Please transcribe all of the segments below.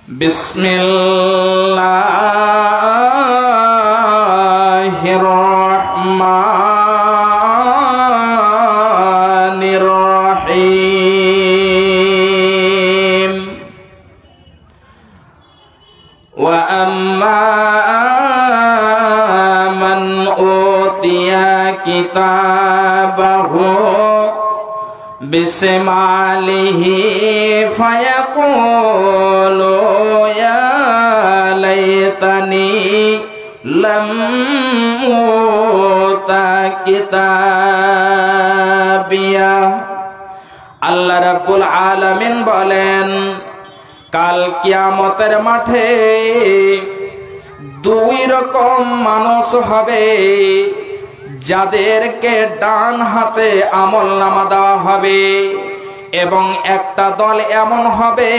বিসমিল্লাহির রহমানির রহিম। ওয়া আম্মা মান উতিয়া কিতাবাহু বিসমালিহি ফায়াকুলু ইয়া লাইতানি লাম উতা কিতাবিয়া। আল্লাহ রাব্বুল আলামিন বলেন, কাল কিয়ামতের মাঠে দুই রকম মানুষ হবে, যাদেরকে ডান হাতে আমলনামা দেওয়া হবে, এবং একটা দল এমন হবে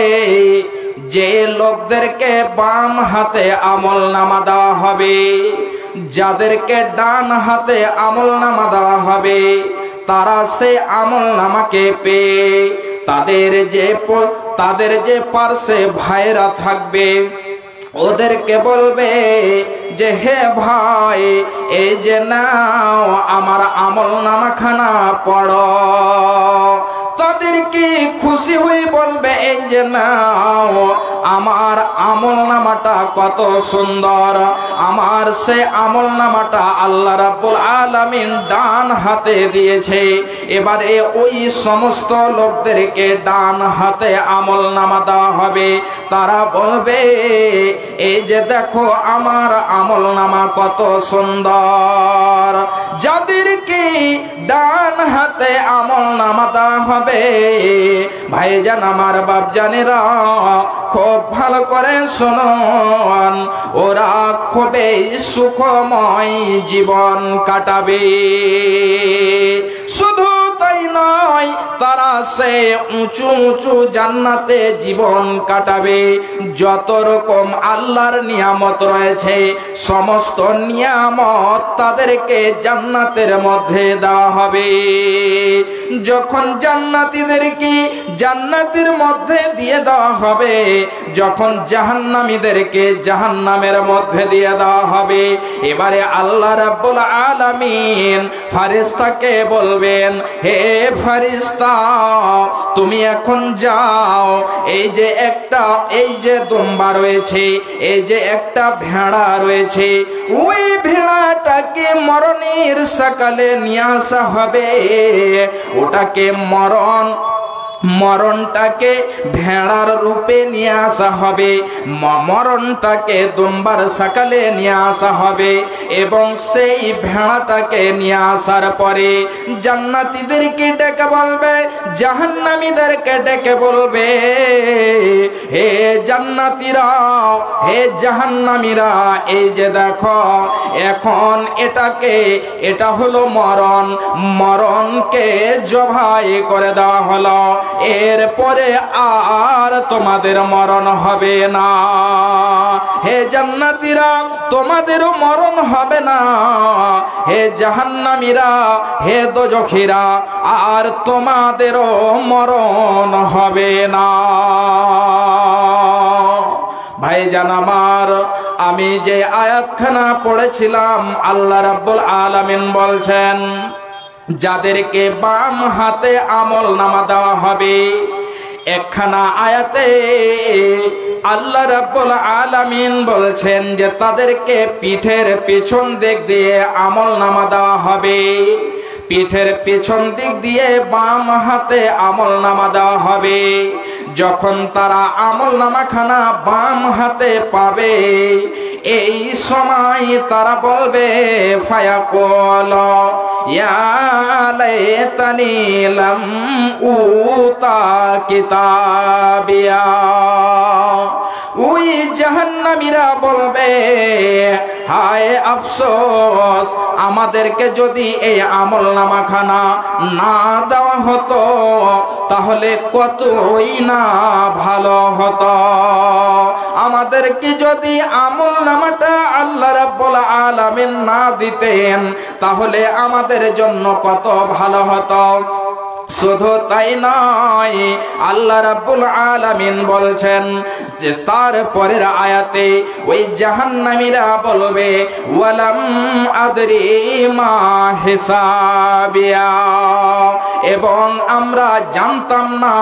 যে লোকদেরকে বাম হাতে আমলনামা দেওয়া হবে। যাদেরকে ডান হাতে আমলনামা দেওয়া হবে তারা সে আমলনামাকে পেয়ে তাদের যে পার্শ্বে ভাইরা থাকবে ওদেরকে বলবে যে, হে ভাই, এই যে নাও আমার আমলনামাখানা পড়ো। তাদেরকে খুশি হয়ে বলবে, এই যে নাও আমার আমলনামাটা কত সুন্দর, আমার সে আমলনামাটা আল্লাহ রাব্বুল আলামিন ডান হাতে দিয়েছে। এবারে ওই সমস্ত লোকদেরকে ডান হাতে আমলনামা দেওয়া হবে। তারা বলবে, এই যে দেখো আমার আমলনামা কত সুন্দর। যাদেরকে ডান হাতে আমলনামা দেওয়া হবে, ভাইজান আমার বাপজানেরা, খুব ভালো করে শুনুন, ওরা খুবই সুখময় জীবন কাটাবে। শুধু তাই নয়, তারা সে উঁচু উঁচু জান্নাতে জীবন কাটাবে। যত রকম আল্লাহর নিয়ামত রয়েছে সমস্ত নিয়ামত তাদেরকে জান্নাতের মধ্যে দেওয়া হবে। যখন জান্নাতীদেরকে জান্নাতের মধ্যে দিয়ে দেওয়া হবে, যখন জাহান্নামীদেরকে জাহান্নামের মধ্যে দিয়ে দেওয়া হবে, এবারে আল্লাহ রাব্বুল আলামিন ফেরেশতাকে বলবেন, হে ফেরেশতা, তুমি এখন যাও, এই যে দুম্বা রয়েছে, এই যে একটা ভেড়া রয়েছে, ওই ভেড়াটাকে মরণের সকালে নিয়ে আসা হবে। ওটাকে মরণটাকে ভেড়ার রূপে নিয়ে আসা হবে, মরণটাকে দুম্বার সকালে নিয়ে আসা হবে। এবং সেই ভেড়াটাকে নিয়ে আসার পরে জান্নাতীদেরকে ডেকে বলবে, জাহান্নামীদেরকে ডেকে বলবে, হে জান্নাতীরা, হে জাহান্নামীরা, এই যে দেখো এখন এটা হলো মরণকে জবাই করে দেওয়া হলো। এরপরে আর তোমাদের মরণ হবে না। হে জান্নাতীরা, তোমাদেরও মরণ হবে না। হে জাহান্নামীরা, হে দোজখীরা, আর তোমাদেরও মরণ হবে না। ভাইজান আমার, আমি যে আয়াতখানা পড়েছিলাম, আল্লাহ রাব্বুল আলামিন বলছেন, যাদেরকে বাম হাতে আমলনামা দেওয়া হবে, একখানা আয়াতে আল্লাহ রাব্বুল আলামিন বলছেন যে তাদেরকে পিঠের পেছন দিক দিয়ে আমলনামা দেওয়া হবে। পিঠের পেছন দিক দিয়ে বাম হাতে আমলনামা দেওয়া হবে। যখন তারা আমলনামাখানা বাম হাতে পাবে, এই সময় তারা বলবে, ফায়াকুল ইয়া লাইতানি লাম উতা কিতাবিয়া। ওই জাহান্নামীরা বলবে, হায় আফসোস, আমাদেরকে যদি এই আমলনামাখানা না দেওয়া হতো তাহলে কতই না ভালো হতো। আমাদেরকে যদি আমলনামাটা আল্লাহ রাব্বুল আলামিন না দিতেন তাহলে আমাদের জন্য কত ভালো হতো। শুধু তাই নয়, আল্লাহ রাব্বুল আলামিন বলছেন যে তারপরের আয়াতে ওই জাহান্নামীরা বলবে ওয়ালাম আদরি মা হিসাবিয়া, এবং আমরা জানতাম না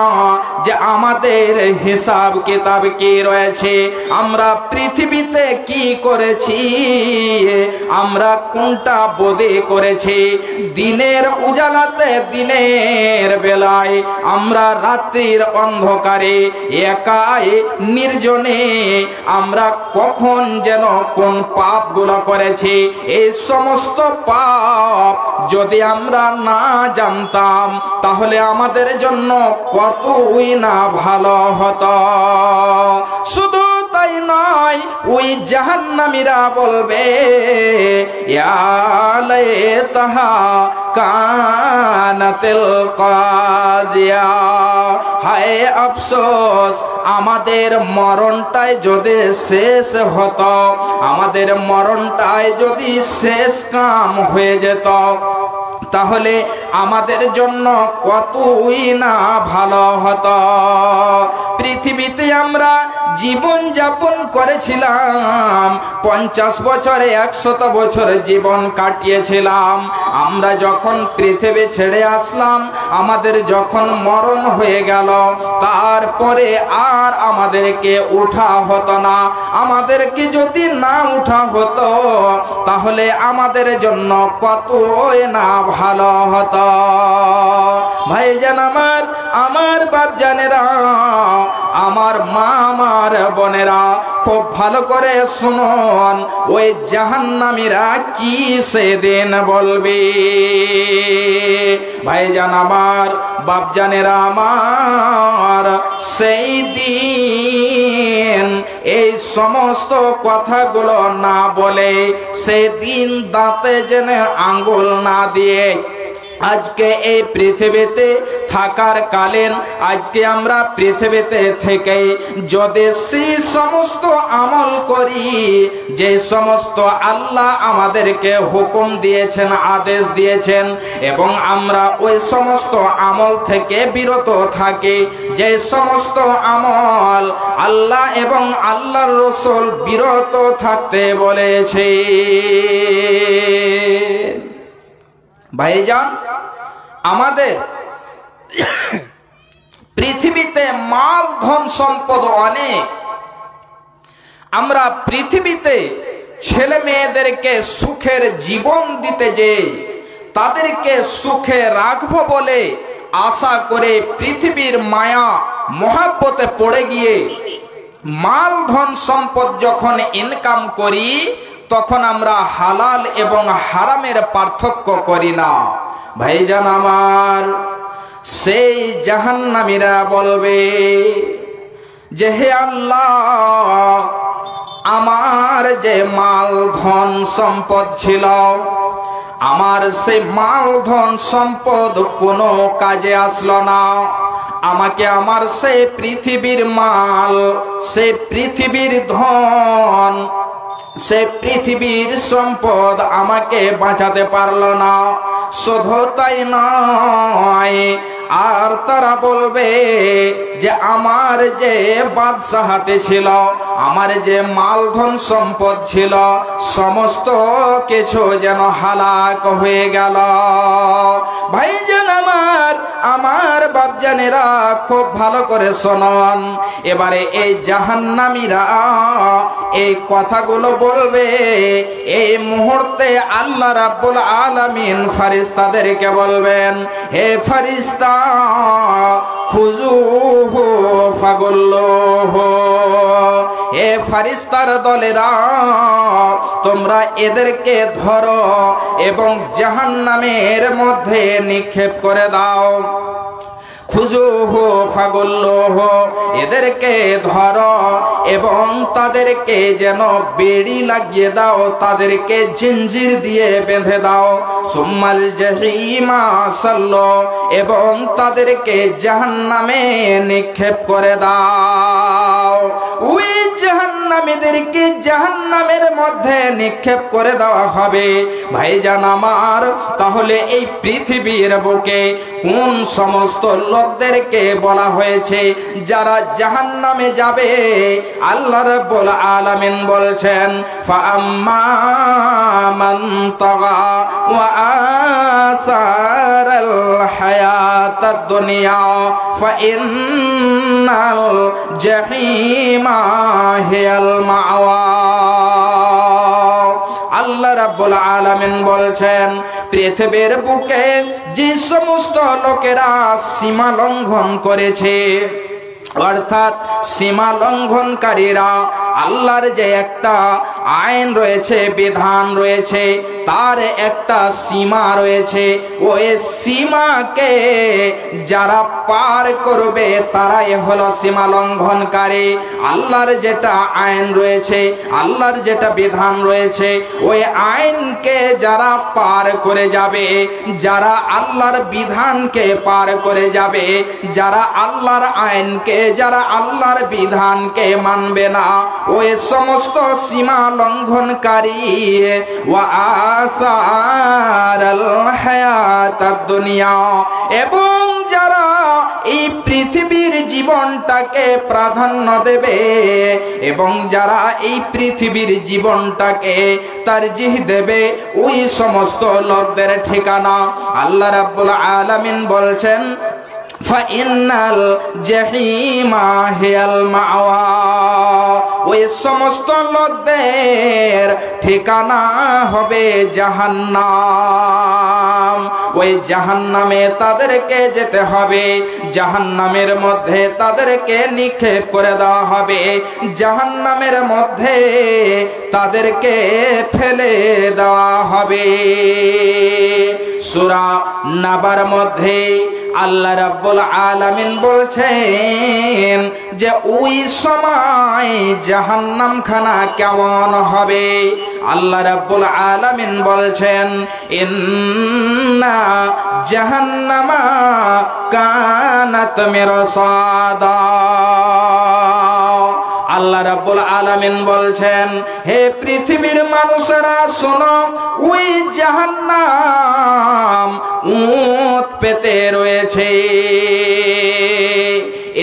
যে আমাদের হিসাব কিতাব কি রয়েছে, আমরা পৃথিবীতে কি করেছি, আমরা কোনটা বদে করেছি। দিনের উজালাতে, দিনের বেলায়, আমরা রাত্রির অন্ধকারে একাই নির্জনে আমরা কখন যেন কোন পাপগুলো করেছি। এই সমস্ত পাপ যদি আমরা না জানতাম তাহলে আমাদের জন্য কতই না ভালো হতো। শুধু তাই নয়, ওই জাহান্নামীরা বলবে ইয়া লাইতাহা কানাতিল কাজিয়া, হায় আফসোস, আমাদের মরণটাই যদি শেষ হতো, আমাদের মরণটাই যদি শেষ কাম হয়ে যেত, তাহলে আমাদের জন্য কতই না ভালো হতো। পৃথিবীতে আমরা জীবন যাপন করেছিলাম, 50 বছরে 100 বছর জীবন কাটিয়েছিলাম। আমরা যখন পৃথিবী ছেড়ে আসলাম, আমাদের যখন মরণ হয়ে গেল, তারপরে আর আমাদেরকে উঠা হতো না। আমাদেরকে যদি না উঠা হতো তাহলে আমাদের জন্য কতই না ভালো হতো। ভাইজান আমার, আমার বাপজানেরা, আমার মা, আমার বোনেরা, খুব ভালো করে শুনুন, ওই জাহান্নামীরা কি সেদিন বলবে। ভাইজান আমার, বাপজানেরা আমার, সেই দিন এই সমস্ত কথাগুলো না বলে, সেদিন দাঁতে যেন আঙ্গুল না দিয়ে, আজকে এই পৃথিবীতে থাকার কালীন, আজকে আমরা পৃথিবীতে থেকে যদি সেই সমস্ত আমল করি যে সমস্ত আল্লাহ আমাদেরকে হুকুম দিয়েছেন, আদেশ দিয়েছেন, এবং আমরা ওই সমস্ত আমল থেকে বিরত থাকি, যে সমস্ত আমল আল্লাহ এবং আল্লাহর রাসূল বিরত থাকতে বলেছে। ভাইজান, আমাদের পৃথিবীতে মাল ধন সম্পদ অনেক, আমরা পৃথিবীতে ছেলে মেয়েদেরকে সুখের জীবন দিতে যে তাদেরকে সুখে রাখবো বলে আশা করে পৃথিবীর মায়া মহাব্বতে পড়ে গিয়ে মাল ধন সম্পদ যখন ইনকাম করি, তখন আমরা হালাল এবং হারামের পার্থক্য করি না। ভাইজান আমার, সেই জাহান্নামীরা বলবে যে হে আল্লাহ, আমার যে মাল ধন সম্পদ ছিল, আমার সেই মাল ধন সম্পদ কোনো কাজে আসলো না। আমাকে আমার সেই পৃথিবীর মাল, সেই পৃথিবীর ধন, সে পৃথিবীর সম্পদ আমাকে বাঁচাতে পারলো না। শুধু তাই নয়, আর তারা বলবে যে আমার যে বাদশাহাতে ছিল, আমার যে মালধন সম্পদ ছিল, সমস্ত কিছু যেন হালাক হয়ে গেল। ভাইজান আমার, আমার বাপজানেরা, খুব ভালো করে শুনুন। এবারে এই জাহান্নামীরা এই কথাগুলো বলবে, এই মুহূর্তে আল্লাহ রাব্বুল আলামিন ফেরেশতাদেরকে বলবেন, হে ফেরেশতা, খুজুহু ফাগুল্লুহু, হে ফেরেশতার দলেরা, তোমরা এদেরকে ধরো এবং জাহান্নামের মধ্যে নিক্ষেপ করে দাও। খুজুহু ফাগুল্লুহু, এদেরকে ধরো এবং তাদেরকে যেন বেড়ি লাগিয়ে দাও, তাদেরকে জিঞ্জির দিয়ে বেঁধে দাও। সুম্মাল জাহিমা সাল্লো, এবং তাদেরকে জাহান্নামে নিক্ষেপ করে দাও। ওই জাহান্নামীদেরকে জাহান্নামের মধ্যে নিক্ষেপ করে দেওয়া হবে। ভাইজান আমার, তাহলে এই পৃথিবীর বুকে কোন সমস্ত লোকদেরকে বলা হয়েছে যারা জাহান্নামে যাবে? আল্লাহ রাব্বুল আলামিন বলছেন, ফাআম্মা মান তাগা ওয়া আসারাল হায়াতাদ দুনিয়া ফাইন্নাল জাহিমা হিয়াল মাওয়া। আল্লাহ রাব্বুল আলামিন বলছেন, পৃথিবীর বুকে যে সমস্ত লোকেরা সীমা লঙ্ঘন করেছে, অর্থাৎ সীমা লঙ্ঘনকারীরা, আল্লাহর যে একটা আইন রয়েছে, বিধান রয়েছে, তার একটা সীমা রয়েছে, ওই সীমাকে যারা পার করবে তারাই হলো সীমা লঙ্ঘনকারী। আল্লাহর যেটা আইন রয়েছে, আল্লাহর যেটা বিধান রয়েছে, ওই আইনকে যারা পার করে যাবে, যারা আল্লাহর বিধানকে পার করে যাবে, যারা আল্লাহর আইনকে, যারা আল্লাহর বিধানকে মানবে না, ওই সমস্ত সীমা লঙ্ঘনকারী ওয়া আসারাল হায়াতাদ দুনিয়া, এবং যারা এই পৃথিবীর জীবনটাকে প্রাধান্য দেবে, এবং যারা এই পৃথিবীর জীবনটাকে তারজিহ দেবে, ওই সমস্ত লোকদের ঠিকানা আল্লাহ রাব্বুল আলামিন বলছেন, ফাইন্নাল জাহিমা হিয়াল মাওয়া। ওই সমস্ত লোকদের ঠিকানা হবে জাহান্নাম। ওই জাহান্নামে তাদেরকে যেতে হবে, জাহান্নামের মধ্যে তাদেরকে নিক্ষেপ করে দেওয়া হবে, জাহান্নামের মধ্যে তাদেরকে ফেলে দেওয়া হবে। সূরা নাবার মধ্যে আল্লাহ রাব্বুল আলামিন বলছেন যে ওই সময় জাহান্নাম খানা কেমন হবে। আল্লাহ রাব্বুল আলামিন বলছেন, ইন্না জাহান্নামা কানাত মিরসাদা। আল্লাহ রাব্বুল আলামিন বলছেন, হে পৃথিবীর মানুষেরা শোনো, ওই জাহান্নাম উট পেতে রয়েছে।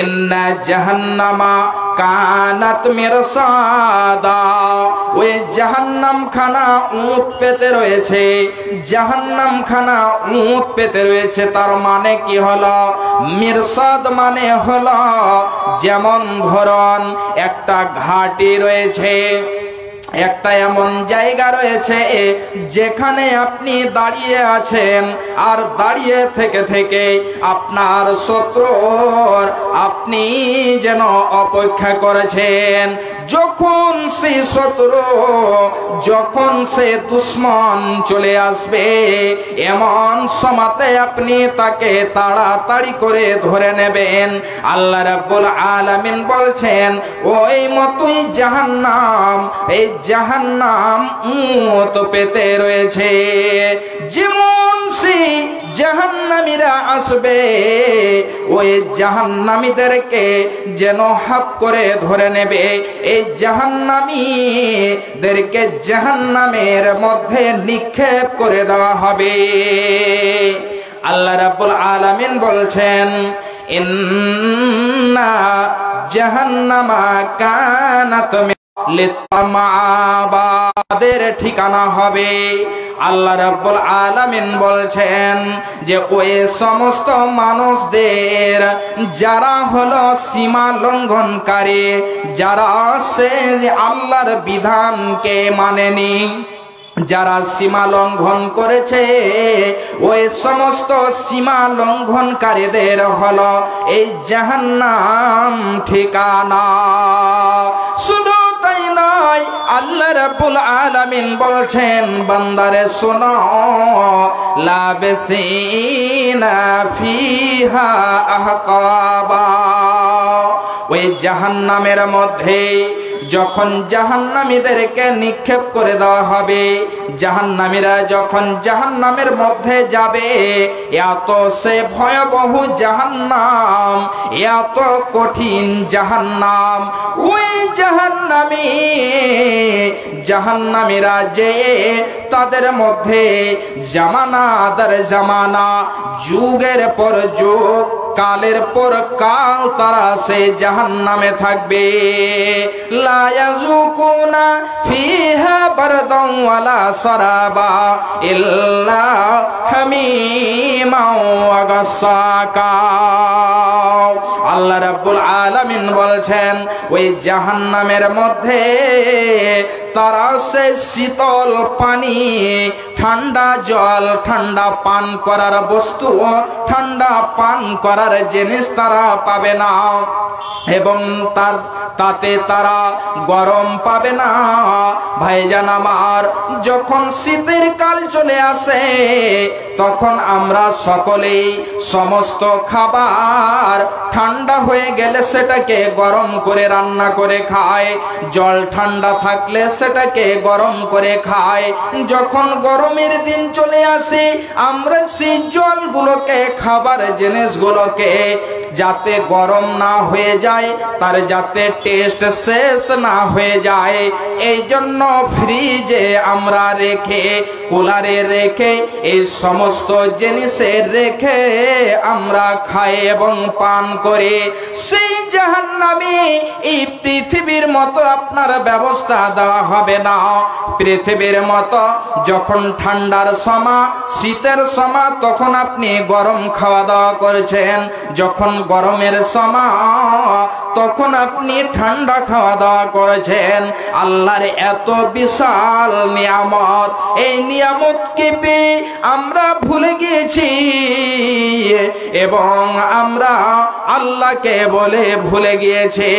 ইন্না জাহান্নামা কানাত মিরসাদা। ওই জাহান্নাম খানা উট পেতে রয়েছে, জাহান্নাম খানা উট পেতে রয়েছে। তার মানে কি হলো? মিরসাদ মানে হলো, যেমন ধরুন একটা ঘাটি রয়েছে, একটা এমন জায়গা রয়েছে যেখানে আপনি দাঁড়িয়ে আছেন, আর দাঁড়িয়ে থেকে থেকে আপনার শত্রুর আপনি যেন অপেক্ষা করেছেন। যখন সে শত্রু, যখন সে দুশ্মন চলে আসবে, এমন সময়তে আপনি তাকে তাড়াতাড়ি করে ধরে নেবেন। আল্লাহ রাব্বুল আলামিন বলছেন, ওই মতই জাহান্নাম, এই জাহান্নাম উট পেতে রয়েছে। যেমন সে জাহান্নামীরা আসবে, ওই জাহান্নামীদেরকে যেন হাত করে ধরে নেবে, এই জাহান্নামীদেরকে জাহান্নামের মধ্যে নিক্ষেপ করে দেওয়া হবে। আল্লাহ রাব্বুল আলামিন বলছেন, ইন্না জাহান্নামা কানাত লিত্তামাবাদের ঠিকানা হবে। আল্লাহ রাব্বুল আলামিন বলছেন যে ওই সমস্ত মানুষদের যারা হলো সীমা লঙ্ঘনকারী, যারা সে আল্লাহর বিধানকে মানেনি, যারা সীমা লঙ্ঘন করেছে, ওই সমস্ত সীমা লঙ্ঘনকারীদের হলো এই জাহান্নাম ঠিকানা। শুধু তাই নয়, আল্লাহ রাব্বুল আলামিন বলছেন, বান্দারে শোনো, লাবিসিনা ফিহা আহকাবা। ওই জাহান্নামের মধ্যে যখন জাহান্নামীদেরকে নিক্ষেপ করে দেওয়া হবে, জাহান্নামীরা যখন জাহান্নামের মধ্যে যাবে, এত সে ভয়াবহ জাহান্নাম, এত কঠিন জাহান্নাম, ওই জাহান্নামী জাহান্নামীরা যে তাদের মধ্যে জামানাদার জামানা, যুগের পর যুগ, কালের পর কাল তারা সে জাহান্নামে থাকবে। লা ইয়াযুকুনা ফিহা বারদান ওয়ালা সারাবা ইল্লা হামিমা ওয়া গাসসাকা। আল্লাহ রাব্বুল আলামিন বলছেন ওই জাহান্নামের মধ্যে তারা সে শীতল পানি, ঠান্ডা জল, ঠান্ডা পান করার বস্তু, ঠান্ডা পান করার জিনিস তারা পাবে না, এবং তাতে তারা গরম পাবে না। ভাইজান আমার, যখন শীতের কাল চলে আসে তখন আমরা সকলেই সমস্ত খাবার ঠান্ডা হয়ে গেলে সেটাকে গরম করে রান্না করে খায়, জল ঠান্ডা থাকলে সেটাকে গরম করে খায়। যখন গরমের দিন চলে আসে আমরা সেই জলগুলোকে, খাবার জিনিসগুলোকে যাতে গরম না হয়ে যায়, তার যাতে টেস্ট শেষ না হয়ে যায়, এই জন্য ফ্রিজে আমরা রেখে, কুলারে রেখে, এই সমস্ত জিনিসে রেখে আমরা খাই এবং পান করি। সেই জাহান্নামে এই পৃথিবীর মতো আপনার ব্যবস্থা দেওয়া হবে না। পৃথিবীর মতো যখন ঠান্ডার সময়, শীতের সময় তখন আপনি গরম খাওয়া দাওয়া করছেন, যখন গরমের সময় তখন আপনি ঠান্ডা খাওয়া দাওয়া করেছেন। আল্লাহর এত বিশাল নিয়ামত, এই নিয়ামতকে পেয়ে আমরা ভুলে গিয়েছি এবং আমরা আল্লাহকে বলে ভুলে গিয়েছি,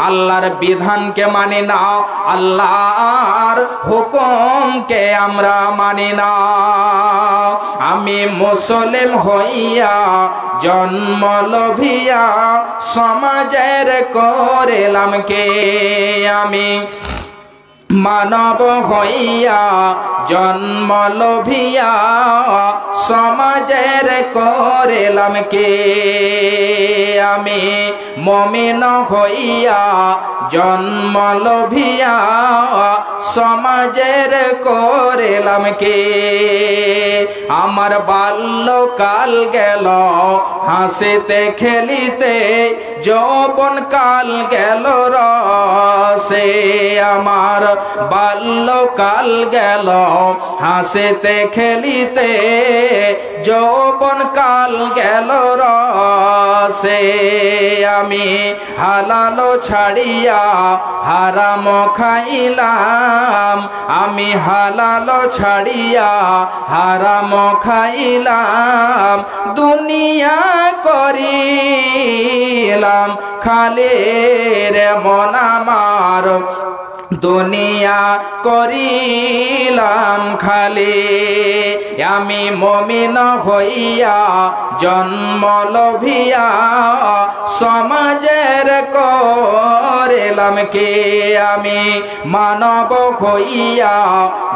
আল্লাহর বিধানকে মানি না, আল্লাহর হুকুমকে আমরা মানি না। আমি মুসলিম হইয়া জন্ম লোভিয়া সমাজের করেলাম কে, আমি মানব হইয়া জন্ম লোভিয়া সমাজের করেলাম কে, আমি মুমিন হইয়া জন্ম লোভিয়া সমাজের করেলাম কে। আমার বাল্যকাল গেল হাসিতে খেলিতে, যৌবন কাল গেল রসে, আমার বাল্যকাল গেল হাসিতে খেলিতে, যৌবন কাল গেল রসে, আমি হালালো ছাড়িয়া হারাম খাইলাম, আমি হালালো ছাড়িয়া হারাম খাইলাম, দুনিয়া করিলাম খালি রে মন আমার, দুনিয়া করিলাম খালি। আমি মুমিন হইয়া জন্ম লোভিয়া সমাজের করেলাম কে, আমি মানব হইয়া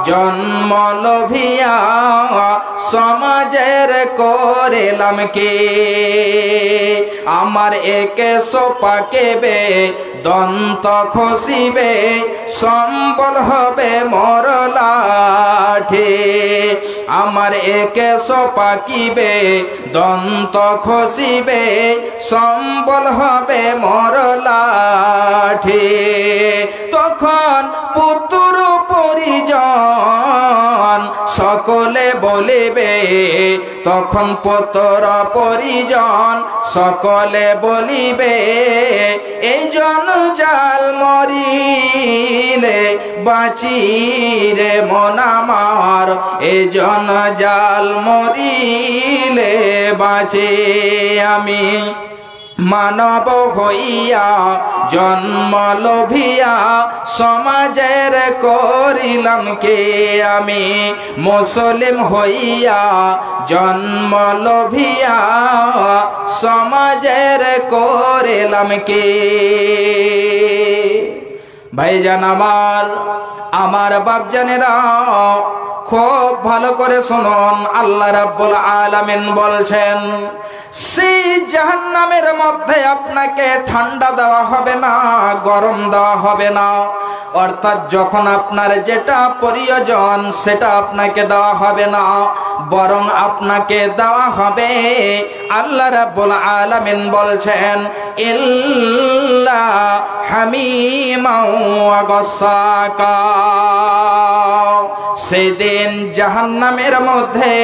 জন্ম লোভিয়া সমাজের করেলাম কে। আমার একে সোপাকেবে দন্ত খসিবে, সম্বল হবে মোর লাঠি, আমার একে সোপাকিবে দন্ত খসিবে, সম্বল হবে মোর লাঠি। তখন পুত্র পরিজন সকলে বলিবে, তখন পুত্র পরিজন সকলে বলিবে, এই জঞ্জাল মরিলে বাঁচি রে মন আমার, এই জঞ্জাল মরিলে বাঁচি। আমি মানব হইয়া জন্ম লোভিয়া সমাজের করিলাম কে, আমি মুসলিম হইয়া জন্ম লোভিয়া সমাজের করিলাম কে। ভাইজান আমার বাপজানেরা, খুব ভালো করে শুনুন, আল্লাহ রাব্বুল আলামিন বলছেন সেই জাহান্নামের মধ্যে আপনাকে ঠান্ডা দেওয়া হবে না, গরম দেওয়া হবে না। অর্থাৎ যখন আপনার যেটা প্রয়োজন সেটা আপনাকে দেওয়া হবে না, বরং আপনাকে দেওয়া হবে, আল্লাহ রাব্বুল আলামিন বলছেন, ইল্লা হামিমাও ওয়া গাসসাকা। সেদিন জাহান্নামের মধ্যে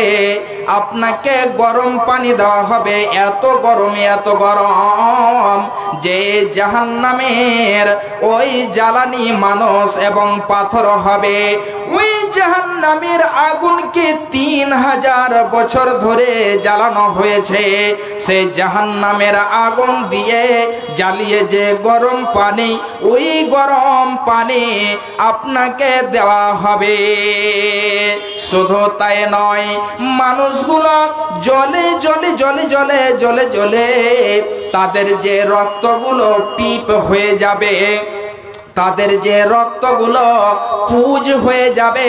আপনাকে গরম পানি দেওয়া হবে, এত গরম এত গরম যে জাহান্নামের ওই জ্বালানি মানুষ এবং পাথর হবে। ওই জাহান্নামের আগুনকে 3000 বছর ধরে জ্বালানো হয়েছে। সেই জাহান্নামের আগুন দিয়ে জ্বালিয়ে যে গরম পানি, ওই গরম পানি আপনাকে দেওয়া হবে। শুধু তাই নয়, মানুষগুলো জলে জলে জলে জলে জলে জলে তাদের যে রক্তগুলো পিপ হয়ে যাবে, তাদের যে রক্তগুলো পুজ হয়ে যাবে,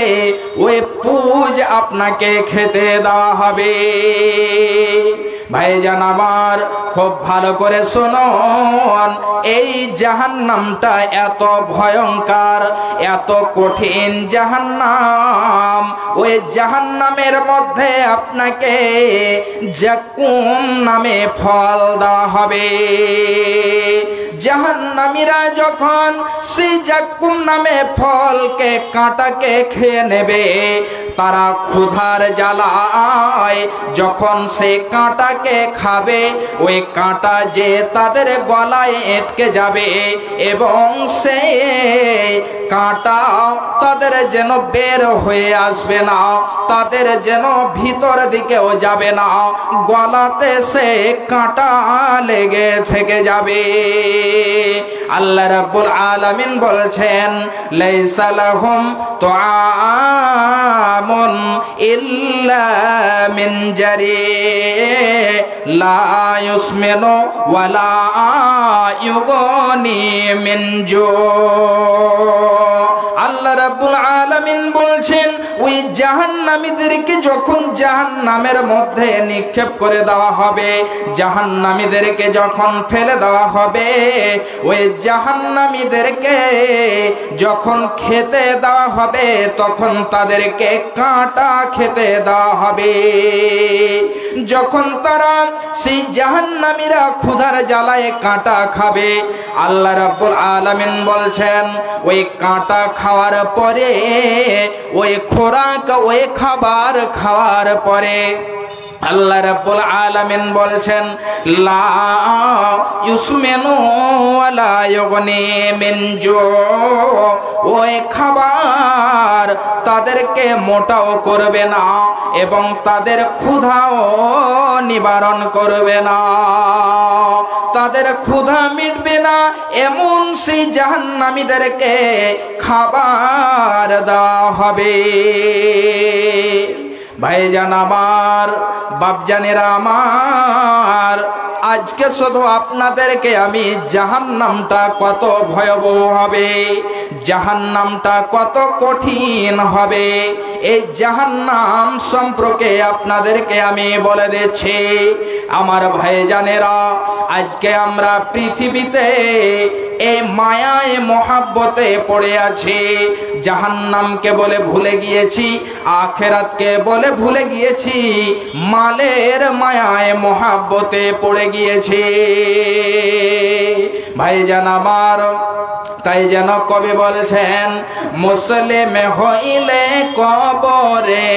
ওই পুজ আপনাকে খেতে দেওয়া হবে। ভাইজান আমার, খুব ভালো করে শুনুন, এই জাহান্নামটা এত ভয়ঙ্কর, এত কঠিন জাহান্নাম। ওই জাহান্নামের মধ্যে আপনাকে জাকুম নামে ফল দেওয়া হবে। জাহান্নামীরা যখন সেই জাকুম নামে ফলকে, কাঁটাকে খেয়ে নেবে, তারা ক্ষুধার জ্বালায় যখন সে কাঁটাকে খাবে, ওই কাঁটা যে তাদের গলায় আটকে যাবে এবং সে কাঁটা তাদের যেন বের হয়ে আসবে না, তাদের যেন ভিতর দিকেও যাবে না, গলাতে সে কাঁটা লেগে থেকে যাবে। আল্লাহ রাব্বুল আলামিন বলছেন, লাইসা লাহুম তুআমুন ইল্লা মিন জারি লা ইউসমিনু ওয়ালা ইউগনি মিন জু। আল্লাহ রাব্বুল আলামিন বলছেন, ওই জাহান্নামীদেরকে যখন জাহান্নামের মধ্যে নিক্ষেপ করে দেওয়া হবে, জাহান্নামীদেরকে যখন ফেলে দেওয়া হবে, ওই জাহান্নামীদেরকে যখন খেতে দেওয়া হবে, তখন তাদেরকে কাঁটা খেতে দেওয়া হবে। যখন তারা সেই জাহান্নামীরা ক্ষুধার জ্বালায় কাঁটা খাবে, আল্লাহ রাব্বুল আলামিন বলছেন, ওই কাঁটা খাওয়ার পরে, ওই খোরাক, ওই খাবার খাওয়ার পরে আল্লাহ রাব্বুল আলামিন বলছেন, লা ইউসমিনু ওয়ালা ইউগনি মিন জু। ওই খাবার তাদেরকে মোটাও করবে না এবং তাদের ক্ষুধাও নিবারণ করবে না, তাদের ক্ষুধা মিটবে না, এমন সেই জাহান্নামীদেরকে খাবার দেওয়া হবে। ভাইজান আমার, বাপজানেরা আমার, আজকে শুধু আপনাদেরকে আমি জাহান্নামটা কত ভয়াবহ হবে, জাহান্নামটা কত কঠিন হবে, এই জাহান্নাম সম্পর্কে আপনাদেরকে আমি বলে দিচ্ছি। আমার ভাইজানেরা, আজকে আমরা পৃথিবীতে এই মায়ায় মহাব্বতে পড়ে আছি, জাহান্নামকে বলে ভুলে গিয়েছি, আখিরাতকে বলে ভুলে গিয়েছি, মালের মায়ায় মহাব্বতে পড়ে গিয়েছি। ভাইজান আমার, তাই যেন কবি বলছেন, মুসলিম হইলে কবরে,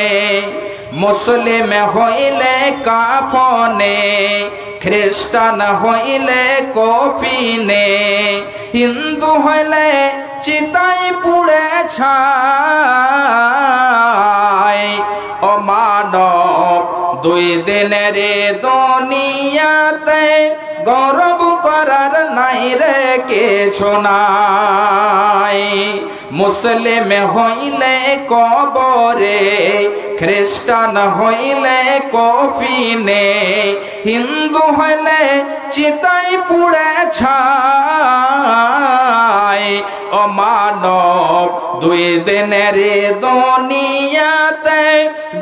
মুসলিম হইলে কাফনে, খ্রিস্টান হইলে কফিনে, হিন্দু হইলে চিতাই পুড়ে ছাই। ও মানব, দুই দিনের দুনিয়াতে গৌরব করার নাই রে কিছু নাই। মুসলিম হইলে কবরে, খ্রিস্টান হইলে কফিনে, হিন্দু হইলে চিতাই পুড়ে ছাই। ও মানব দুই দিনের দুনিয়াতে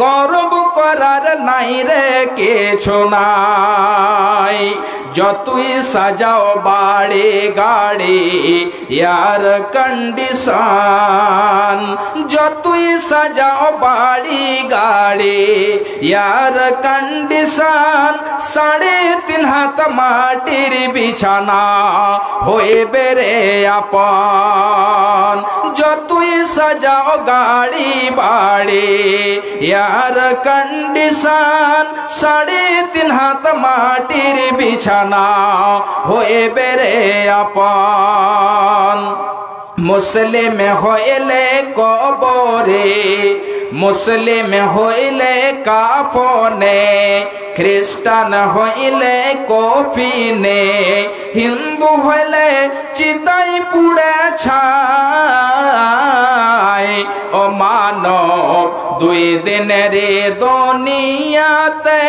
গর্ব করার নাই রে কিছু নাই। যতই সাজাও বাড়ি গাড়ি এয়ার কন্ডিশন, যতই সাজাও বাড়ি গাড়ি এয়ার কন্ডিশন, 3.5 হাত মাটির বিছানা হয়ে বেড়ে আপন। যতই সাজাও গাড়ি বাড়ি এয়ার কন্ডিশন, 3.5 হাত মাটির বিছানা হয়ে বেড়ে আপন। মুসলিম হইলে কবরে, মুসলিম হইলে কাফনে, খ্রিস্টান হইলে কফিনে, হিন্দু হইলে চিতাই পুড়ে ছাই। ও মানব দুই দিনের দুনিয়াতে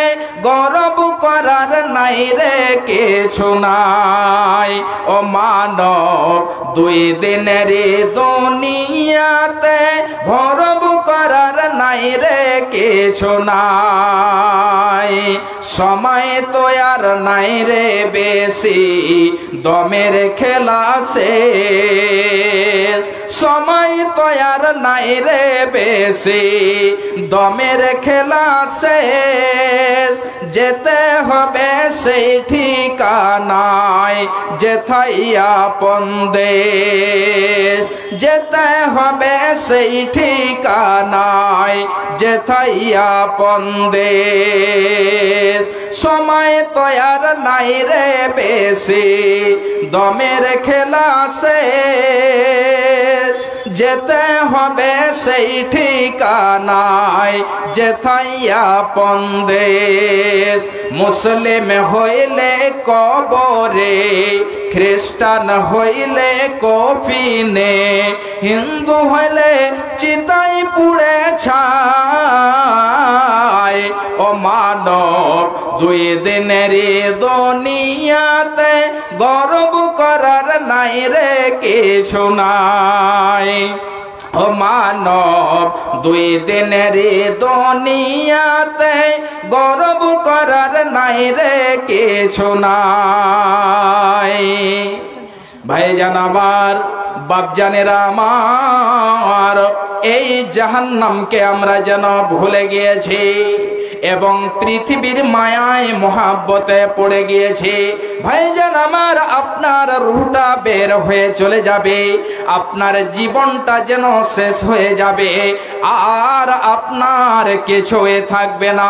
গর্ব করার নাই রে কিছু নাই। ও মানব দুই দিনের দুনিয়াতে গর্ব করার নাই রে কিছু নাই। সময় তো আর নাই রে বেশি, দমের খেলা শেষ। সময় তো আর নাই রে বেশি, দমের খেলা শেষ। যেতে হবে সেই ঠিকানায় যেথায় আপন দেশ, যেতে হবে সেই ঠিকানায় যেথায় আপন দেশ। সময় তো আর নাই রে বেশি, দমের খেলা শেষ। যেতে হবে সেই ঠিকানায় যেথায় আপন দেশ। মুসলিম হইলে কবরে, খ্রিস্টান হইলে কফিনে, হিন্দু হইলে চিতাই পুড়ে ছাই। ও মানব দুই দিনের দুনিয়াতে গর্ব করার নাই রে কিছু নাই। ও মানব দুই দিনের দুনিয়াতে গর্ব করার নাই রে কিছু নাই। ভাইজান আমার, বাপজানেরা আমার, এই জাহান্নামকে আমরা যেন ভুলে গিয়েছি এবং পৃথিবীর মায়ায় মহাব্বতে পড়ে গিয়েছি। ভাইজান আমার, আপনার রূহটা বের হয়ে চলে যাবে, আপনার জীবনটা যেন শেষ হয়ে যাবে, আর আপনার কিছুই থাকবে না।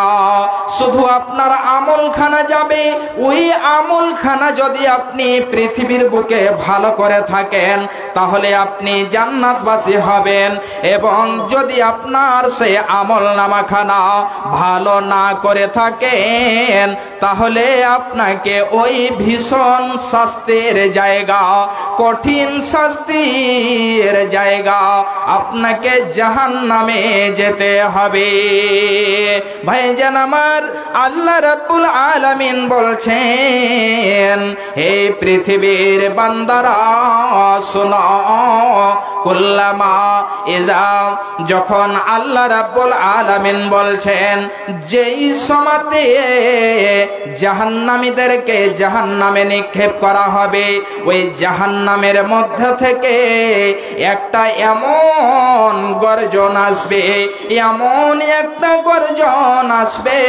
শুধু আপনার আমলখানা যাবে। ওই আমলখানা যদি আপনি পৃথিবীর বুকে ভালো করে থাকেন তাহলে আপনি জান্নাতবাসী হবেন, এবং যদি আপনার সেই আমল নামাখানা ভালো না করে থাকেন তাহলে আপনাকে ওই ভীষণ শাস্তির জায়গা, কঠিন শাস্তির জায়গা, আপনাকে জাহান্নামে যেতে হবে। ভাইজান আমার, আল্লাহ রাব্বুল আলামিন বলছেন, হে পৃথিবীর বান্দারা শোনো, কুল্লামা ইযা, যখন আল্লাহ রাব্বুল আলামিন বলছেন যেই সময়তে জাহান্নামীদেরকে জাহান্নামে নিক্ষেপ করা হবে, ওই জাহান্নামের মধ্যে থেকে একটা এমন গর্জন আসবে, এমন একটা গর্জন আসবে,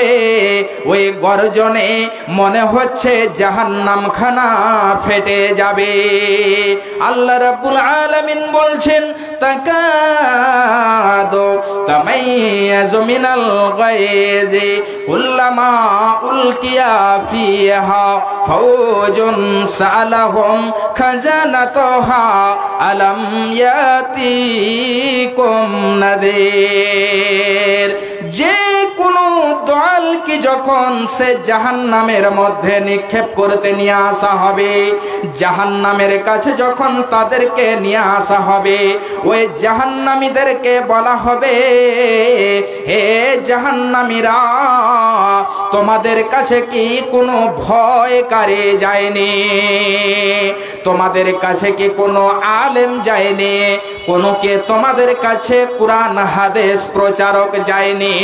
ওই গর্জনে মনে হচ্ছে জাহান্নামখানা ফেটে যাবে। আল্লাহ রাব্বুল আলামিন বলছেন, তাকাদু তামাইয়াজু মিনাল গায়জি কুল্লামা উলকিয়া ফিহা ফাওজুন সালাহুম খাজানাতুহা আলাম ইয়াতিকুম নাদির। যে কোনো দলকে যখন সে জাহান্নামের মধ্যে নিক্ষেপ করতে নিয়ে আসা হবে, জাহান্নামের কাছে যখন তাদেরকে নিয়ে আসা হবে, ওই জাহান্নামীদেরকে বলা হবে, হে জাহান্নামীরা, তোমাদের কাছে কি কোনো ভয়কারী যায়নি? তোমাদের কাছে কি কোনো আলেম যায়নি? তোমাদের কাছে কোরআন হাদিস প্রচারক যায়নি?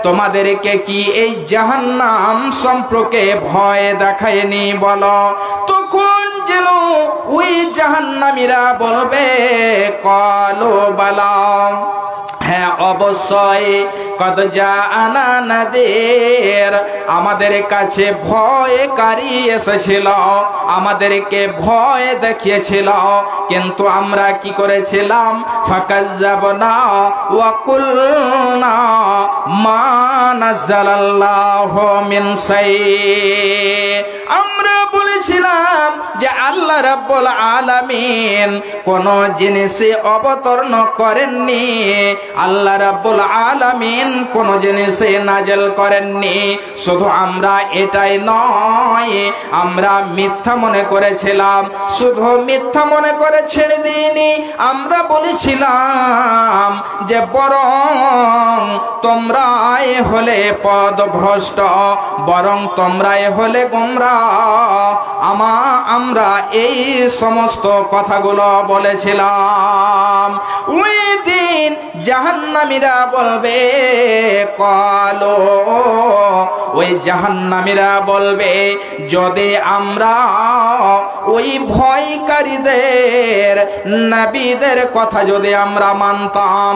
তোমাদেরকে কি এই জাহান্নাম সম্পর্কে ভয় দেখায়নি? বলো। তখন যেন ওই জাহান্নামীরা বলবে, কালো বালা, হ্যাঁ অবশ্যই, কদ জাআনা নাযীর, আমাদের কাছে ভয়কারী এসেছিল, আমাদেরকে ভয় দেখিয়েছিল, কিন্তু আমরা কি করেছিলাম? ফাকাজ্জাবনা ওয়া কুলনা মা নাযালাল্লাহু মিন শাই, আমরা বলেছিলাম যে আল্লাহ রাব্বুল আলামিন কোন জিনিসে অবতরণ করেননি, আল্লাহ রাব্বুল আলামিন কোন জিনিসে নাযিল করেননি। শুধু আমরা এটাই নয়, আমরা মিথ্যা মনে করেছিলাম, শুধু মিথ্যা মনে করে ছেড়ে দিইনি, আমরা বলেছিলাম যে বরং তোমরাই হলে পথভ্রষ্ট, বরং তোমরাই হলে গোমরা। আমরা এই সমস্ত কথাগুলো বলেছিলাম। ওই দিন জাহান্নামীরা বলবে, কালো, ওই জাহান্নামীরা বলবে, যদি আমরা ওই ভয়কারীদের নবীদের কথা যদি আমরা মানতাম,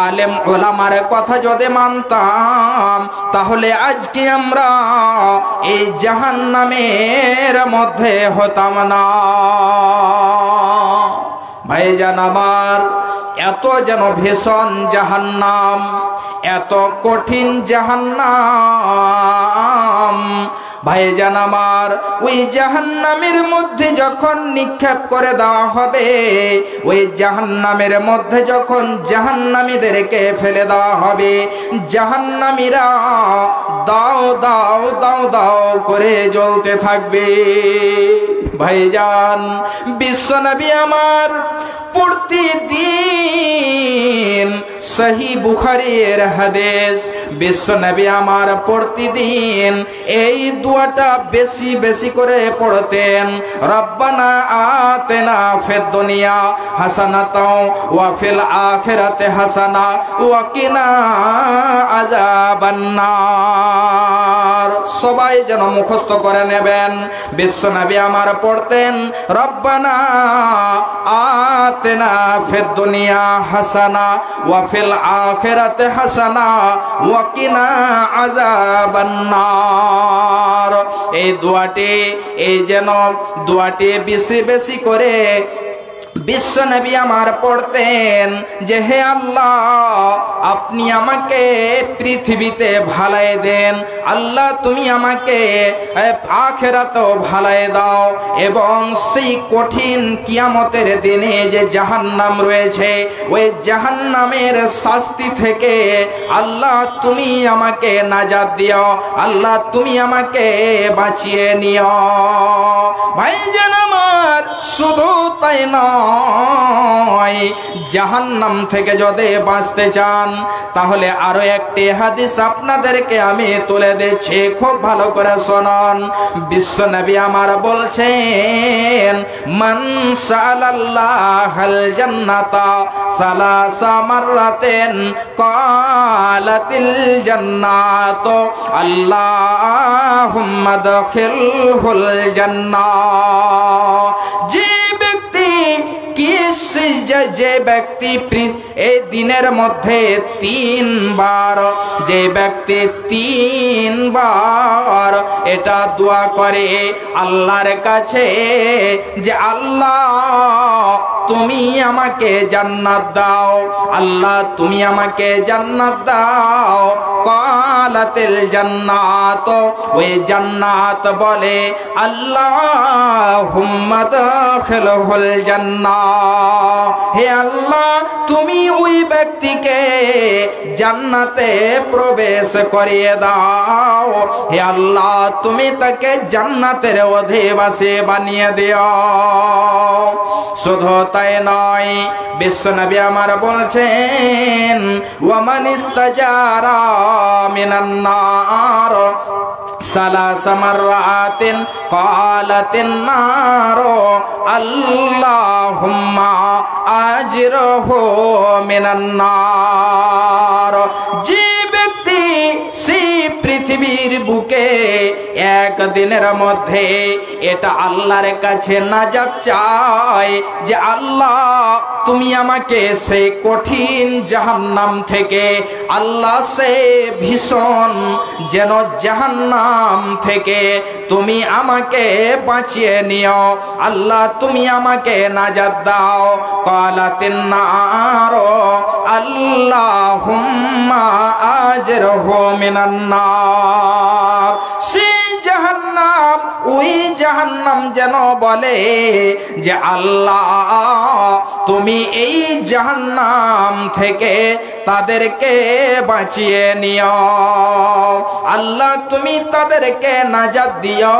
আলেম ওলামার কথা যদি মানতাম, তাহলে আজকে আমরা এই জাহান্নামের মধ্যে হতাম না। ভাইজান আমার, এত যেন ভীষণ জাহান্নাম, এত কঠিন জাহান্নাম। ভাইজান আমার, ওই জাহান্নামের মধ্যে যখন নিক্ষেপ করে দেওয়া হবে, ওই জাহান্নামের মধ্যে যখন জাহান্নামীদেরকে ফেলে দেওয়া হবে, জাহান্নামীরা দাও দাও দাও দাও করে জ্বলতে থাকবে। ভাইজান, বিশ্বনবী আমার প্রতিদিন সহি বুখারীর হাদিস, বিশ্বনবী আমার প্রতিদিন এই দোয়াটা বেশি বেশি করে পড়তেন, রব্বানা আতিনা ফিদ দুনিয়া হাসানাতাও ওয়া ফিল আখিরাতি হাসানা ওয়া কিনা আযাবান্নার। সবাই যেন মুখস্থ করে নেবেন। বিশ্বনবী আমার পড়তেন, রব্বানা আতিনা ফিদ দুনিয়া হাসানা ওয়া ফিল আখিরাতি হাসানা ওয়া কিনা আযাবান্নার। এই দোয়াটি, এই যেন দোয়াটি বেশি বেশি করে বিশ্বনবী আমার পড়তেন যে, হে আল্লাহ, আপনি আমাকে পৃথিবীতে ভালাই দেন, আল্লাহ তুমি আমাকে আখিরাতেও ভালাই দাও, এবং সেই কঠিন কিয়ামতের দিনে যে জাহান্নাম রয়েছে, ওই জাহান্নামের শাস্তি থেকে আল্লাহ তুমি আমাকে নাজাত দিও, আল্লাহ তুমি আমাকে বাঁচিয়ে নিও। ভাইজান আমার, শুধু তাই নয়, জাহান্নাম থেকে যদি বাঁচতে চান, তাহলে আরো একটি হাদিস আপনাদেরকে আমি তুলে দিচ্ছি, খুব ভালো করে শুনুন। বিশ্বনবী আমার বলছেন, মান সাআলাল্লাহাল জান্নাতা সালাসা মাররাতিন ক্বালাতিল জান্নাতু আল্লাহুম্মা দাখিলহুল জান্নাহ। যে ব্যক্তি এই দিনের মধ্যে তিনবার, যে ব্যক্তি তিনবার এটা দোয়া করে আল্লাহর কাছে যে আল্লাহ তুমি আমাকে জান্নাত দাও, আল্লাহ তুমি আমাকে জান্নাত দাও, ক্বালাতিল জান্নাত, ওই জান্নাত বলে আল্লাহুম্মা দাখিলহুল জান্নাহ, হে আল্লাহ তুমি ওই ব্যক্তিকে জান্নাতে প্রবেশ করিয়ে দাও। হে আল্লাহ, তুমি তাকে জান্নাতের অধিবাসী বানিয়ে দিও। শুধু তাই নয়, বিশ্বনবী আমার বলছেন, ওয়ামান ইস্তাজারা মিনান নার সালাস মাররাতিন ক্বালাতিন নার আল্লাহুম্মা আজরহু মিনান নার। যে ব্যক্তি সেই পৃথিবীর বুকে একদিনের মধ্যে এটা আল্লাহর কাছে নাজাত চায় যে আল্লাহ তুমি আমাকে সেই কঠিন জাহান্নাম থেকে, আল্লাহ সে ভীষণ যেন জাহান্নাম থেকে তুমি আমাকে বাঁচিয়ে নিও, আল্লাহ তুমি আমাকে নাজাত দাও। ক্বালাতিন নার আল্লাহুম্মা আজরহু মিনান নার। সেই জাহান্নাম, ওই জাহান্নাম যেন বলে যে আল্লাহ তুমি এই জাহান্নাম থেকে তাদেরকে বাঁচিয়ে নিও, আল্লাহ তুমি তাদেরকে নাজাত দিও,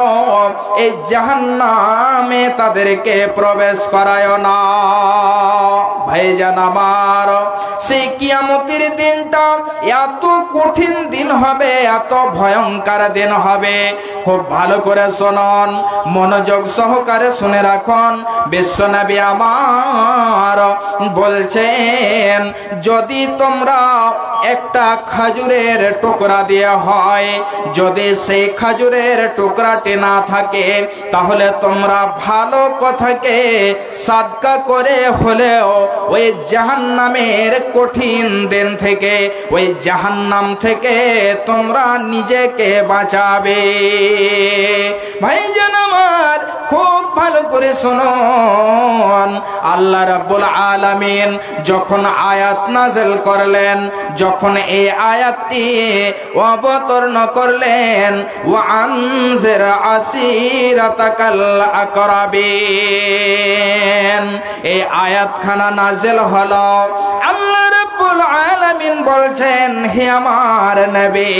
এই জাহান্নামে তাদেরকে প্রবেশ করায় না। ভাইজান আমার, সেই কিয়ামতের দিনটা এত কঠিন দিন হবে, এত ভয়ঙ্কর দিন হবে। খুব ভালো করে শুনুন, মনোযোগ সহকারে শুনে রাখুন। বিশ্বনবী আমার বলছেন, যদি তোমরা একটা খাজুরের টুকরা দেয়া হয়, যদি সেই খাজুরের টুকরাটি না থাকে, তাহলে তোমরা ভালো কথাকে সাদকা করে হলেও ওই জাহান্নামের কঠিন দিন থেকে, ওই জাহান্নাম থেকে তোমরা নিজেকে বাঁচাবে। ভাইজান আমার, খুব ভালো করে শুনুন, আল্লাহ রাব্বুল আলামিন যখন আয়াত নাযিল করলেন, যখন এই আয়াতটি অবতীর্ণ করলেন, ওয়া আনজির আসিরাতাকাল আকরাবিন, এই আয়াতখানা নাযিল হলো। আল্লাহ রাব্বুল আলামিন বলছেন, হে আমার নবী,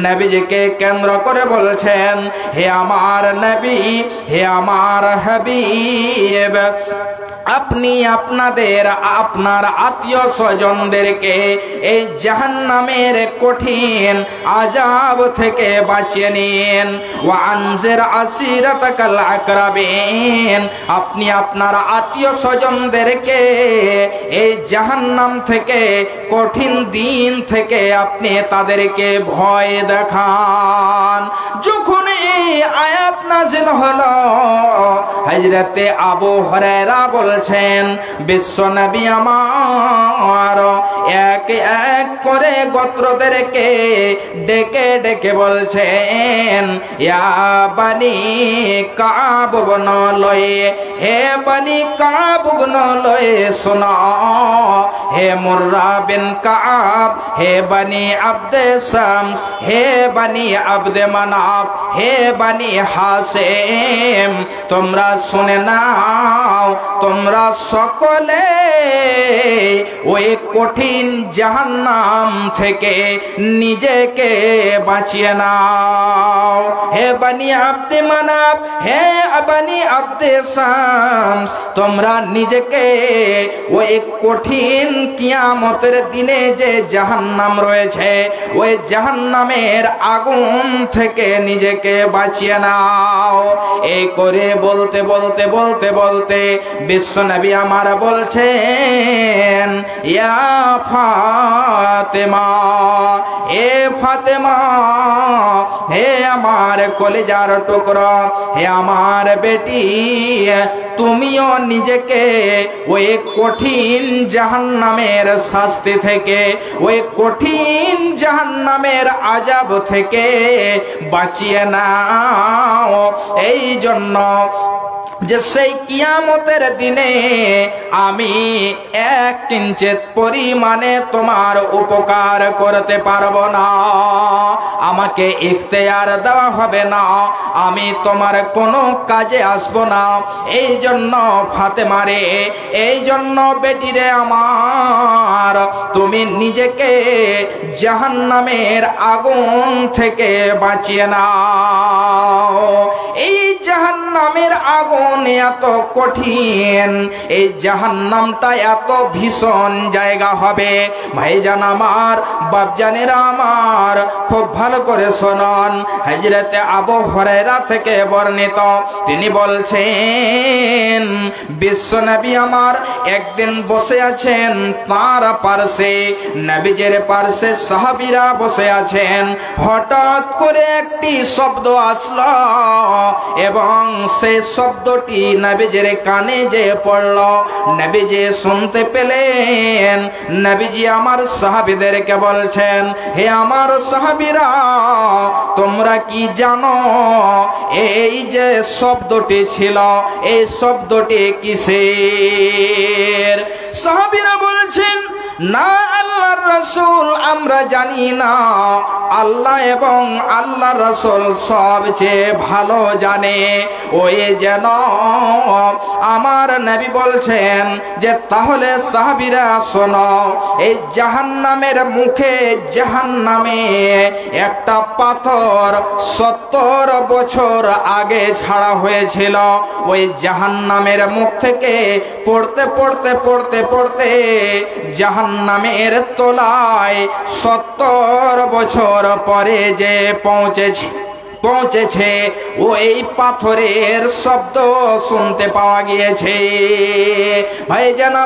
নবীজিকে কেন্দ্র করে বলছেন, হে আমার নবী, হে আমার হাবিব, আপনি আপনার আত্মীয় স্বজনদেরকে এই জাহান্নামের কঠিন আযাব থেকে বাঁচিয়ে নিন। ওয়া আনজির আসিরাতাকাল আকরাবিন, আপনি আপনার আত্মীয় স্বজনদেরকে এই জাহান্নাম থেকে, কঠিন দিন থেকে আপনি তাদেরকে ভয় দেখান। যখন এই আয়াত নাযিল হলো, হযরতে আবু হুরায়রা বলছেন, বিশ্বনবী আমার এক এক করে গোত্রদেরকে ডেকে ডেকে বলছেন, ইয়া বানি কাব ইবন লুই, হে বানি কাব ইবন লুই শোনো, হে মুররা বিন কাব, হে বানি আব্দে শামস, হে বানি আব্দে মানাফ, হে বানি হাসিম, তোমরা শুনে নাও, তোমরা সকলে ওই কঠিন জাহান্নাম থেকে নিজেকে বাঁচিয়ে নাও। হে বানি আব্দে মানাফ, হে বানি আব্দে শামস, তোমরা নিজেকে ওই কঠিন কিয়ামতের দিনে যে জাহান্নাম রয়েছে, ওই জাহান্নামের আগুন থেকে নিজেকে বাঁচিয়ে নাও। এই করে বলতে বলতে বলতে বলতে বিশ্বনবী আমার বলছেন, ইয়া ফাতেমা, হে ফাতেমা, হে আমার কলিজার টুকরা, হে আমার বেটি, তুমিও নিজেকে ওই কঠিন জাহান্নামের শাস্তি থেকে, ওই কঠিন জাহান্নামের আযাব থেকে বাঁচিয়ে নাও। এই জন্য যে সেই কিয়ামতের দিনে আমি 1 কিঞ্চিত পরিমাণে তোমার উপকার করতে পারবো না, আমাকে ইখতিয়ার দেওয়া হবে না, আমি তোমার কোনো কাজে আসবো না। এই জন্য ফাতেমারে, এই জন্য বেটিরে আমার, তুমি নিজেকে জাহান্নামের আগুন থেকে বাঁচিয়ে নাও। এই জাহান্নামের আগুন এত কঠিন, এই জাহান্নামটা এত ভীষণ জায়গা হবে। ভাইজান আমার, বাপজানেরা আমার, খুব ভালো করে শুনুন। হযরতে আবু হুরায়রা থেকে বর্ণিত, তিনি বলছেন বিশ্বনবী আমার একদিন বসে আছেন, তার পার্শ্বে, নবীজির পার্শ্বে সাহাবীরা বসে আছেন। হঠাৎ করে একটি শব্দ আসলো এবং সেই শব্দটি নবীজির কানে যে পড়ল, নবীজি শুনতে পেলেন। নবীজি আমার সাহাবীদেরকে বলছেন, হে আমার সাহাবীরা, তোমরা কি জানো এই যে শব্দটি ছিল, এই শব্দটি কিসের? সাহাবীরা বলছেন, না আল্লাহর রাসূল, আমরা জানি না। আল্লাহ এবং আল্লাহর রাসূল সবচেয়ে ভালো জানে। ওই যেন আমার নবী বলছেন যে তাহলে সাহাবীরা শোনো, এই জাহান্নামের মুখে, জাহান্নামে একটা পাথর 70 বছর আগে ছাড়া হয়েছিল। ওই জাহান্নামের মুখ থেকে পড়তে পড়তে পড়তে পড়তে জাহান্নামের তলায় 70 বছর পরে যে পৌঁছেছে ওই পাথরের শব্দ শুনতে পাওয়া গিয়েছে। ভাইজান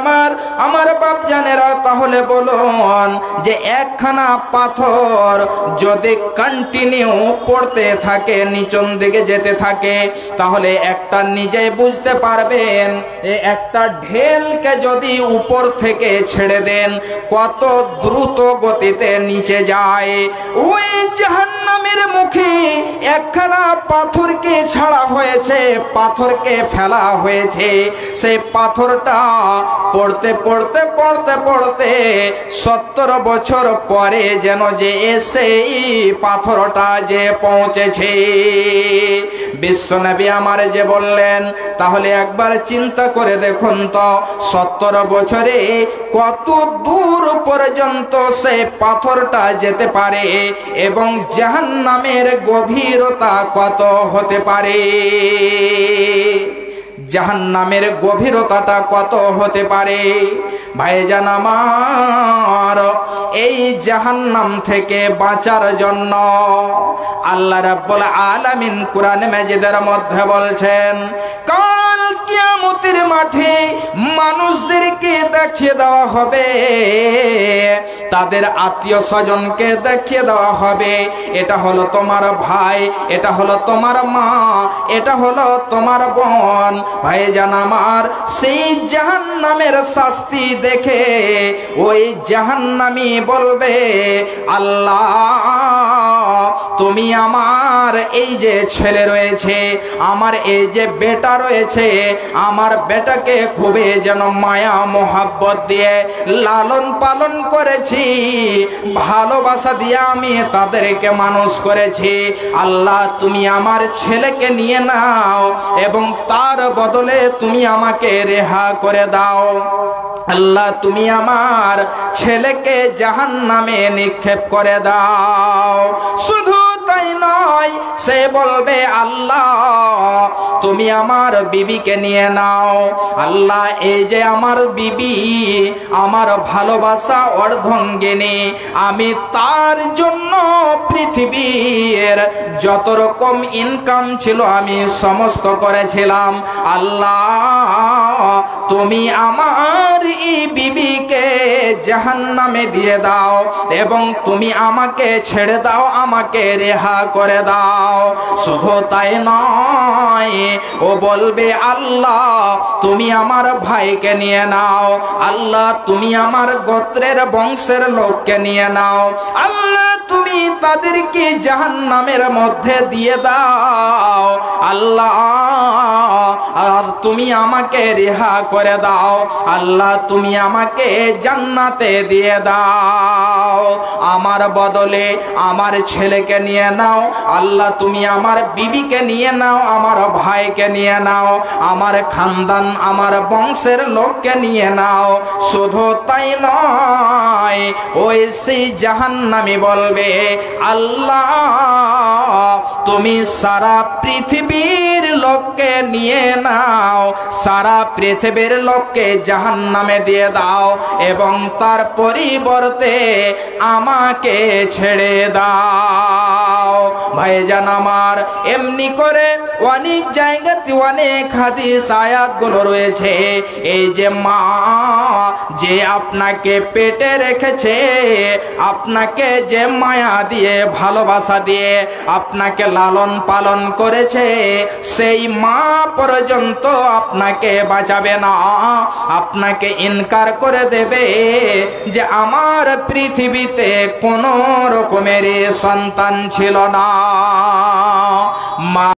আমার বাপজানেরা, তাহলে বলুন যে একখানা পাথর যদি কন্টিনিউ পড়তে থাকে, নিচন দিকে যেতে থাকে, তাহলে একটা নিজেই বুঝতে পারবেন, একটা ঢেলকে যদি উপর থেকে ছেড়ে দেন কত দ্রুত গতিতে নিচে যায়। ওই জাহান্নামের মুখে একখানা পাথরকে ছাড়া হয়েছে, পাথরকে ফেলা হয়েছে। সেই পাথরটা পড়তে পড়তে পড়তে পড়তে 70 বছর পরে যেন যে এসে পাথরটা যে পৌঁছেছে। বিশ্বনবী আমার যে বললেন, তাহলে একবার চিন্তা করে দেখুন তো, 70 বছরে কত দূর পর্যন্ত সেই পাথরটা যেতে পারে এবং জাহান্নামের গভীরতা কত হতে পারে, জাহান্নামের গভীরতাটা কত হতে পারে। ভাইজান আমার, এই জাহান্নাম থেকে বাঁচার জন্য আল্লাহ রাব্বুল আলামিন কোরআন মাজিদের মধ্যে বলছেন, কাল কিয়ামতের মাঠে মানুষদেরকে দেখিয়ে দেওয়া হবে, তাদের আত্মীয় স্বজনকে দেখিয়ে দেওয়া হবে, এটা হলো তোমার ভাই, এটা হলো তোমার মা, এটা হলো তোমার বোন। ভাইজান আমার, সেই জাহান্নামের শাস্তি দেখে ওই জাহান্নামী বলবে, আল্লাহ তুমি আমার এই যে ছেলে রয়েছে, আমার এই যে বেটা রয়েছে, আমার বেটাকে খুবই যেন মায়া মোহাব্বত দিয়ে লালন পালন করেছি, ভালোবাসা দিয়ে আমি তাদেরকে মানুষ করেছি। আল্লাহ তুমি আমার ছেলেকে নিয়ে নাও এবং তার বদলে তুমি আমাকে রেহা করে দাও। আল্লাহ তুমি আমার ছেলেকে জাহান্নামে নিক্ষেপ করে দাও। শুধু তাই নয়, সে বলবে, আল্লাহ তুমি আমার বিবিকে নিয়ে নাও। আল্লাহ এই যে আমার বিবি, আমার ভালোবাসা অর্ধাঙ্গিনী, আমি তার জন্য পৃথিবীর যত রকম ইনকাম ছিল আমি সমস্ত করেছিলাম। আল্লাহ তুমি আমার এই বিবিকে জাহান্নামে দিয়ে দাও এবং তুমি আমাকে ছেড়ে দাও, আমাকে রেহা করে দাও। দাও। শুধু তাই নয়, ও বলবে আল্লাহ তুমি আমার ভাইকে নিয়ে নাও, আল্লাহ তুমি আমার গোত্রের বংশের লোককে নিয়ে নাও, আল্লাহ তুমি তাদেরকে জাহান্নামের মধ্যে দিয়ে দাও, আল্লাহ আর তুমি আমাকে রিহা করে দাও, আল্লাহ তুমি আমাকে জান্নাতে দিয়ে দাও। আমার বদলে আমার ছেলেকে নিয়ে নাও, আল্লাহ তুমি আমার বিবিকে নিয়ে নাও, আমার ভাইকে নিয়ে নাও, আমার খানদান আমার বংশের লোককে নিয়ে নাও। শুধু তাই নয়, ওই সেই জাহান্নামী বলবে আল্লাহ তুমি সারা পৃথিবীর লোককে নিয়ে নাও, সারা পৃথিবীর লোককে জাহান্নামে দিয়ে দাও এবং তার পরিবর্তে আমাকে ছেড়ে দাও। ভাইজান আমার, এমনি করে অনেক জায়গাতে অনেক হাদিস আয়াতগুলো রয়েছে। এই যে মা যে আপনাকে পেটে রেখেছে, আপনাকে যে মায়া দিয়ে ভালোবাসা দিয়ে আপনাকে লালন পালন করেছে, সেই মা পর্যন্ত আপনাকে বাঁচাবে না, আপনাকে ইনকার করে দেবে যে আমার পৃথিবীতে কোনো রকমের সন্তান ছিল না। মা